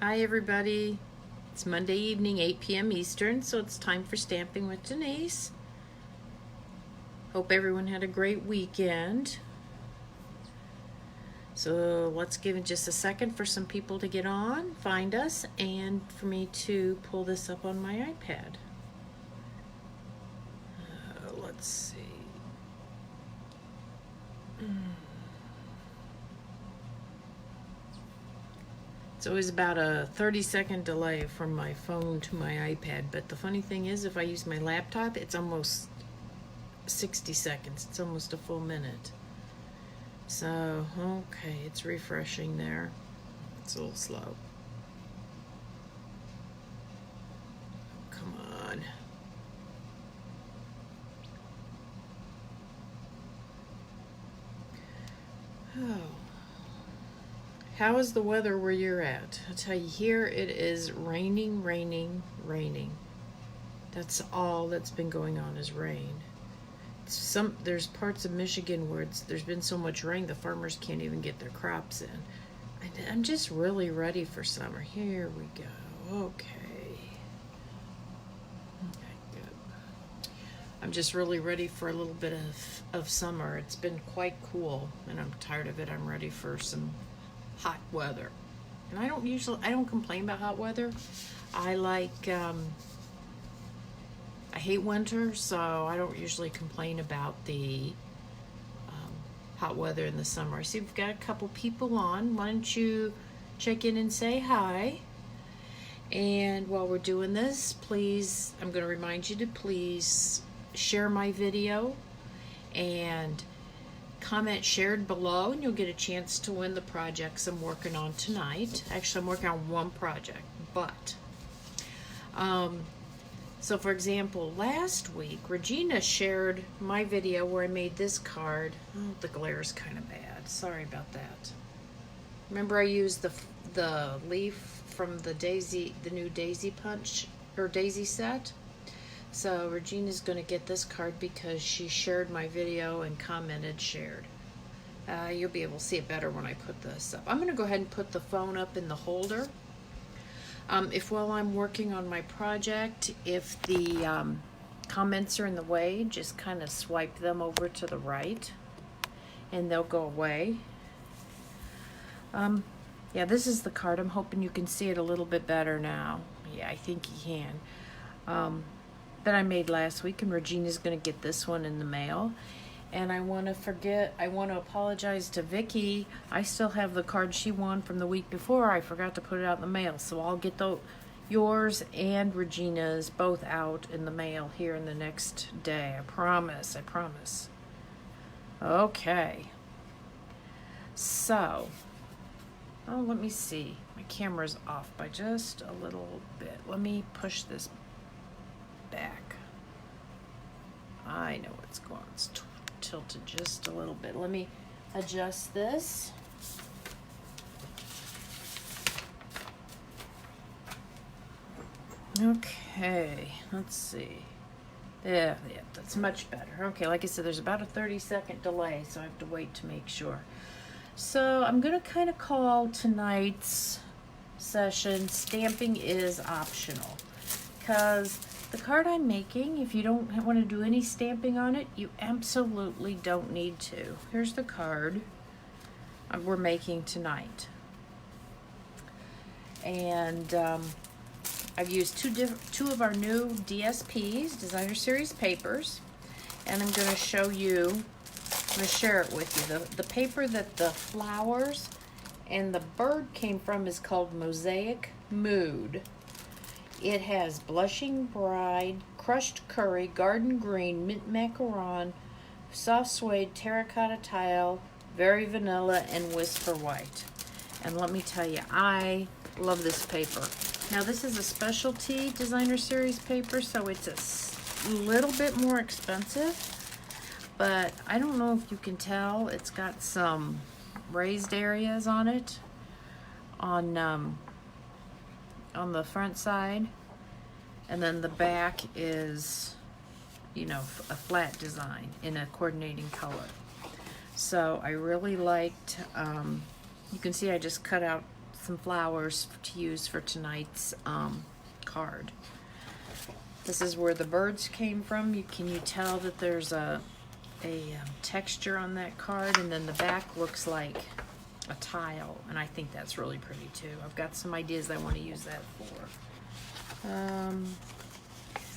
Hi everybody, it's Monday evening, 8 p.m. Eastern, so it's time for Stamping with Denise. Hope everyone had a great weekend. So let's give it just a second for some people to get on, find us, and for me to pull this up on my iPad. Let's see. It's always about a 30-second delay from my phone to my iPad, but the funny thing is if I use my laptop, it's almost 60 seconds. It's almost a full minute. So, okay, it's refreshing there. It's a little slow. Come on. Oh. How is the weather where you're at? I'll tell you, here it is raining, raining, raining. That's all that's been going on is rain. There's parts of Michigan where there's been so much rain the farmers can't even get their crops in. I'm just really ready for summer. Here we go. Okay, good. I'm just really ready for a little bit of summer. It's been quite cool and I'm tired of it. I'm ready for some hot weather. And I don't complain about hot weather. I hate winter, so I don't usually complain about the hot weather in the summer. I see we've got a couple people on. Why don't you check in and say hi? And while we're doing this, please, I'm going to remind you to please share my video and comment shared below, and you'll get a chance to win the projects I'm working on tonight. Actually, I'm working on one project, but so for example, last week Regina shared my video where I made this card. Oh, the glare is kind of bad. Sorry about that. Remember I used the leaf from the new daisy punch or daisy set? So Regina's going to get this card because she shared my video and commented shared. You'll be able to see it better when I put this up. I'm going to go ahead and put the phone up in the holder. If while I'm working on my project, if the comments are in the way, just kind of swipe them over to the right and they'll go away. Yeah, this is the card. I'm hoping you can see it a little bit better now. Yeah, I think you can. That I made last week, and Regina's going to get this one in the mail. And I want to apologize to Vicky. I still have the card she won from the week before. I forgot to put it out in the mail, so I'll get yours and Regina's both out in the mail here in the next day. I promise. Okay. So, let me see. My camera's off by just a little bit. Let me push this back. I know what's going on. It's tilted just a little bit. Let me adjust this. Okay, let's see. Yeah, that's much better. Okay, like I said, there's about a 30-second delay, so I have to wait to make sure. So I'm going to kind of call tonight's session Stamping is Optional, because the card I'm making, if you don't want to do any stamping on it, you absolutely don't need to. Here's the card we're making tonight. And I've used two of our new DSPs, Designer Series papers, and I'm going to show you, I'm going to share it with you. The paper that the flowers and the bird came from is called Mosaic Mood. It has Blushing Bride, Crushed Curry, Garden Green, Mint Macaron, Soft Suede, Terracotta Tile, Very Vanilla, and Whisper White. And let me tell you, I love this paper. Now this is a specialty Designer Series paper, so it's a little bit more expensive. But I don't know if you can tell, it's got some raised areas on it. On the front side, and then the back is, a flat design in a coordinating color. So I really liked, you can see I just cut out some flowers to use for tonight's card. This is where the birds came from. Can you tell that there's a texture on that card, and then the back looks like a tile, and I think that's really pretty too. I've got some ideas I want to use that for.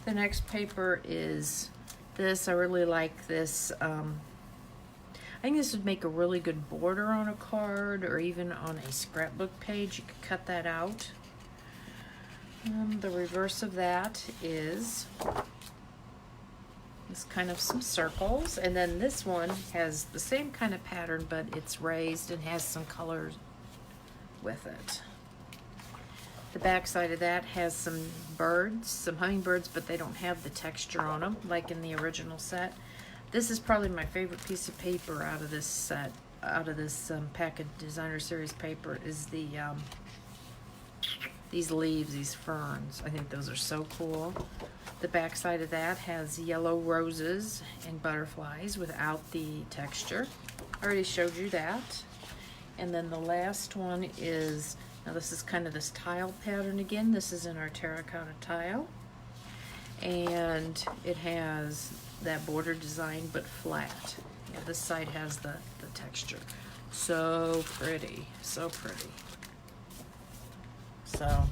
The next paper is this. I really like this. I think this would make a really good border on a card or even on a scrapbook page. You could cut that out. The reverse of that is this kind of some circles, and then this one has the same kind of pattern, but it's raised and has some colors with it. The back side of that has some birds, some hummingbirds, but they don't have the texture on them like in the original set. This is probably my favorite piece of paper out of this set, out of this pack of designer series paper, is these leaves, these ferns. I think those are so cool. The back side of that has yellow roses and butterflies without the texture. I already showed you that. And then the last one is, now this is kind of this tile pattern again. This is in our terracotta tile. And it has that border design but flat. Yeah, this side has the texture. So pretty, so pretty. So,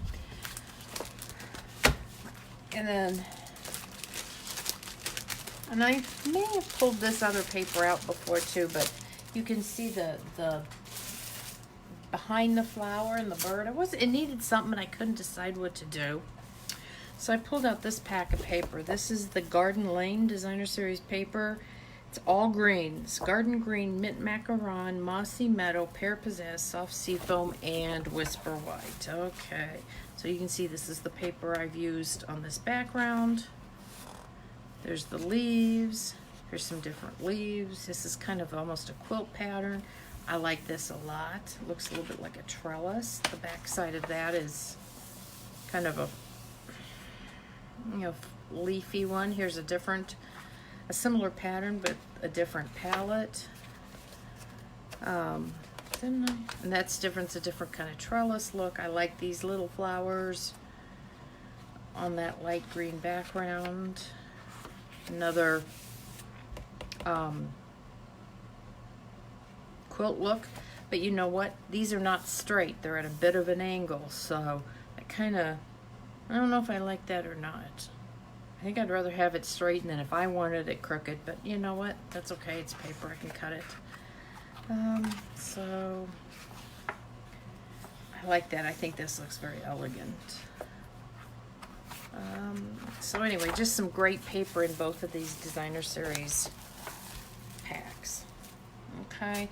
and then, and I may have pulled this other paper out before too, but you can see the behind the flower and the bird. It needed something and I couldn't decide what to do. So I pulled out this pack of paper. This is the Garden Lane Designer Series paper. It's all greens: garden green, mint macaron, mossy meadow, pear pizzazz, soft seafoam, and whisper white. Okay, so you can see this is the paper I've used on this background. There's the leaves. Here's some different leaves. This is kind of almost a quilt pattern. I like this a lot. It looks a little bit like a trellis. The back side of that is kind of a, leafy one. Here's a similar pattern, but a different palette. And that's different. It's a different kind of trellis look. I like these little flowers on that light green background. Another quilt look, but you know what? These are not straight. They're at a bit of an angle, so I don't know if I like that or not. I think I'd rather have it straight, and then if I wanted it crooked, but you know what? That's okay. It's paper. I can cut it. So I like that. I think this looks very elegant. So anyway, just some great paper in both of these designer series packs. Okay.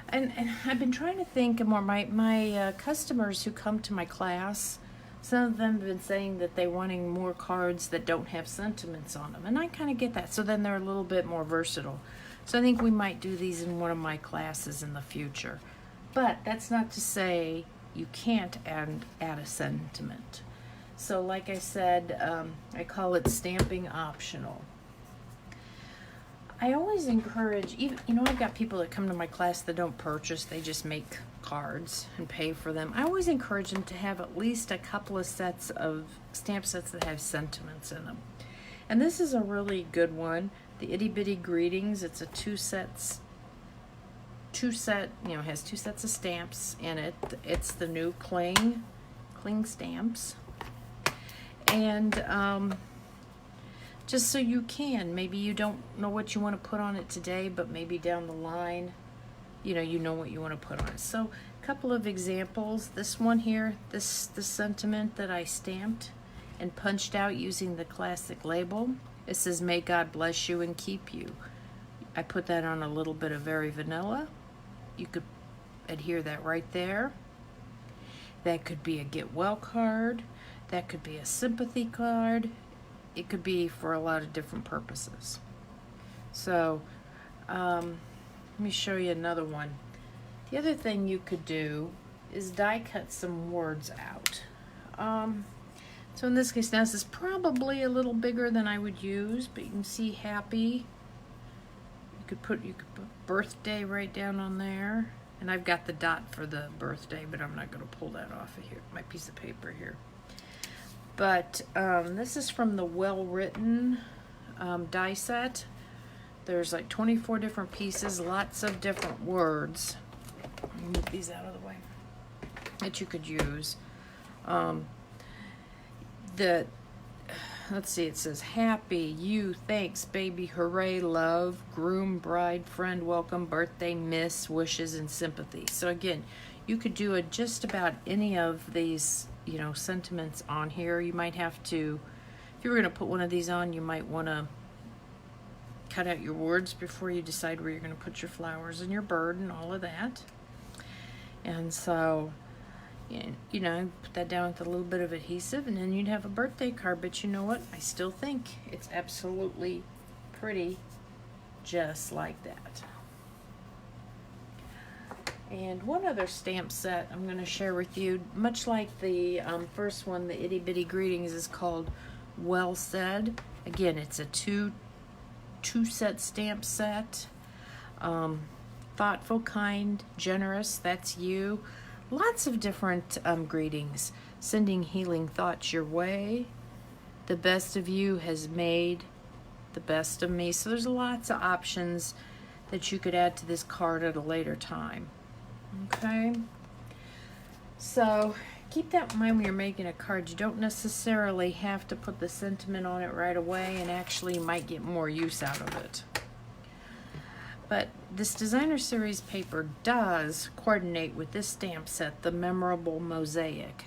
And I've been trying to think more. My customers who come to my class, some of them have been saying that they're wanting more cards that don't have sentiments on them. And I kind of get that. So then they're a little bit more versatile. So I think we might do these in one of my classes in the future. But that's not to say you can't add a sentiment. So like I said, I call it stamping optional. I always encourage, I've got people that come to my class that don't purchase, they just make cards and pay for them. I always encourage them to have at least a couple of sets of stamp sets that have sentiments in them. And this is a really good one, the Itty Bitty Greetings. It's a has two sets of stamps in it. It's the new cling stamps. And just so you can, maybe you don't know what you want to put on it today, but maybe down the line, you know what you want to put on it. So a couple of examples. This one here, the sentiment that I stamped and punched out using the classic label. It says, "May God bless you and keep you." I put that on a little bit of Very Vanilla. You could adhere that right there. That could be a get well card. That could be a sympathy card. It could be for a lot of different purposes. So let me show you another one. The other thing you could do is die cut some words out. So in this case, now this is probably a little bigger than I would use, but you can see happy. You could put birthday right down on there, And I've got the dot for the birthday, but I'm not going to pull that off of here, my piece of paper here. But this is from the Well Written die set. There's like 24 different pieces, lots of different words. Let me move these out of the way that you could use. Let's see, it says happy, you, thanks, baby, hooray, love, groom, bride, friend, welcome, birthday, miss, wishes, and sympathy. So again, you could do just about any of these, you know, sentiments on here. You might have to, if you were going to put one of these on, you might want to cut out your words before you decide where you're going to put your flowers and your bird and all of that. And so, you know, put that down with a little bit of adhesive, and then you'd have a birthday card. But you know what? I still think it's absolutely pretty just like that. And one other stamp set I'm going to share with you, much like the first one, the Itty Bitty Greetings, is called Well Said. Again, it's a two set stamp set. Thoughtful, kind, generous, that's you. Lots of different greetings. Sending healing thoughts your way. The best of you has made the best of me. So there's lots of options that you could add to this card at a later time. Okay? So keep that in mind when you're making a card. You don't necessarily have to put the sentiment on it right away, and actually you might get more use out of it. But this designer series paper does coordinate with this stamp set, the Memorable Mosaic.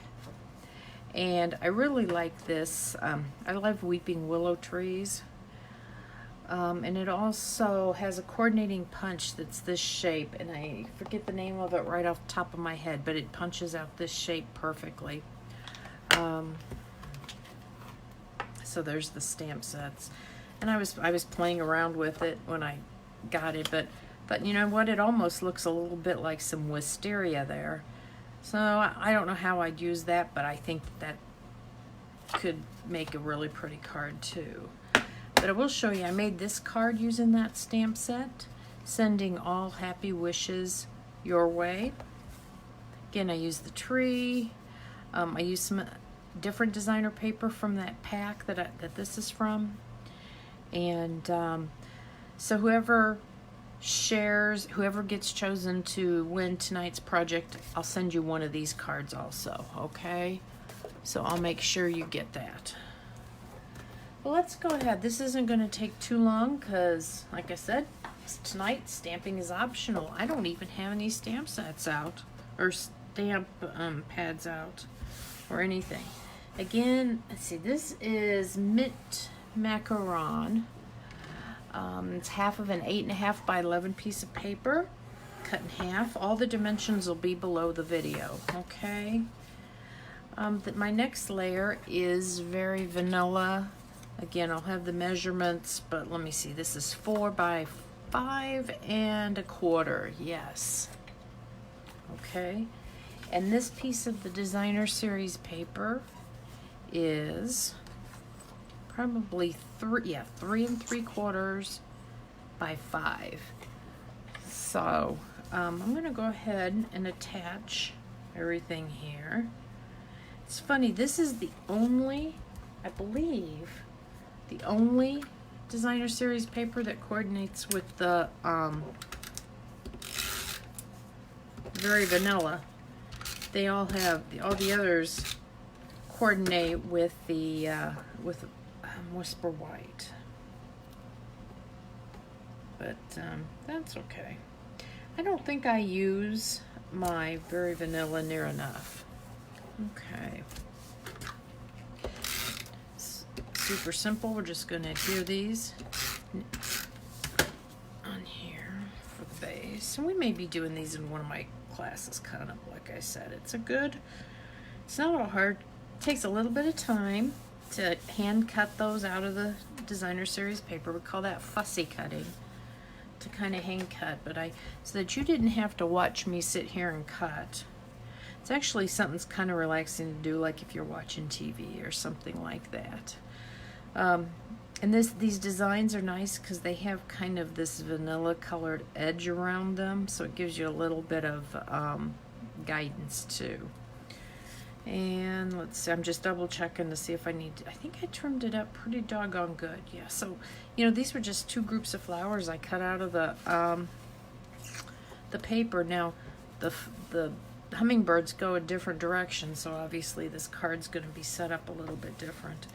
And I really like this. I love weeping willow trees. And it also has a coordinating punch that's this shape, and I forget the name of it right off the top of my head, but it punches out this shape perfectly. So there's the stamp sets. And I was playing around with it when I got it, but you know what, it almost looks a little bit like some wisteria there. So I don't know how I'd use that, but I think that could make a really pretty card too. But I will show you, I made this card using that stamp set, sending all happy wishes your way. Again, I used the tree. I used some different designer paper from that pack that this is from. And so whoever gets chosen to win tonight's project, I'll send you one of these cards also, okay? So I'll make sure you get that. Well, let's go ahead. This isn't going to take too long because, like I said, tonight stamping is optional. I don't even have any stamp sets out or stamp pads out or anything. Again, let's see, this is Mint Macaron. It's half of an 8.5 by 11 piece of paper, cut in half. All the dimensions will be below the video, okay? My next layer is very vanilla. Again, I'll have the measurements, but let me see. This is 4 by 5 1/4. Yes. Okay. And this piece of the designer series paper is probably 3 3 3/4 by 5. So I'm gonna go ahead and attach everything here. It's funny, this is the only, I believe, the only designer series paper that coordinates with the very vanilla. They all have, all the others coordinate with the Whisper White, but that's okay. I don't think I use my very vanilla near enough. Okay, super simple. We're just going to adhere these on here for the base, and we may be doing these in one of my classes coming up. Like I said, it's not all hard. It takes a little bit of time to hand cut those out of the designer series paper. We call that fussy cutting, to kind of hand cut, but so that you didn't have to watch me sit here and cut. It's actually something kind of relaxing to do, like if you're watching TV or something like that. And these designs are nice because they have kind of this vanilla colored edge around them, so it gives you a little bit of guidance too. And let's see, I'm just double checking to see if I need to, I think I trimmed it up pretty doggone good. Yeah, so, you know, these were just 2 groups of flowers I cut out of the paper. Now, the hummingbirds go a different direction, so obviously this card's going to be set up a little bit different.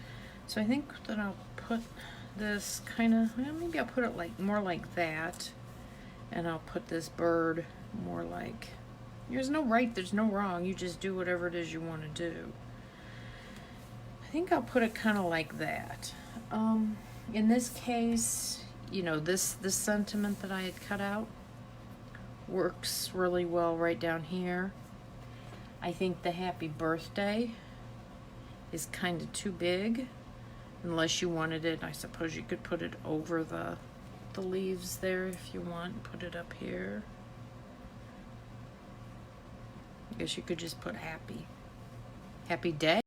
So I think that I'll put this kind of, well, maybe I'll put it like more like that, and I'll put this bird more like, there's no right, there's no wrong, you just do whatever it is you want to do. I think I'll put it kind of like that. In this case, you know, this sentiment that I had cut out works really well right down here. I think the happy birthday is kind of too big. Unless you wanted it, I suppose you could put it over the leaves there if you want. Put it up here. I guess you could just put happy day.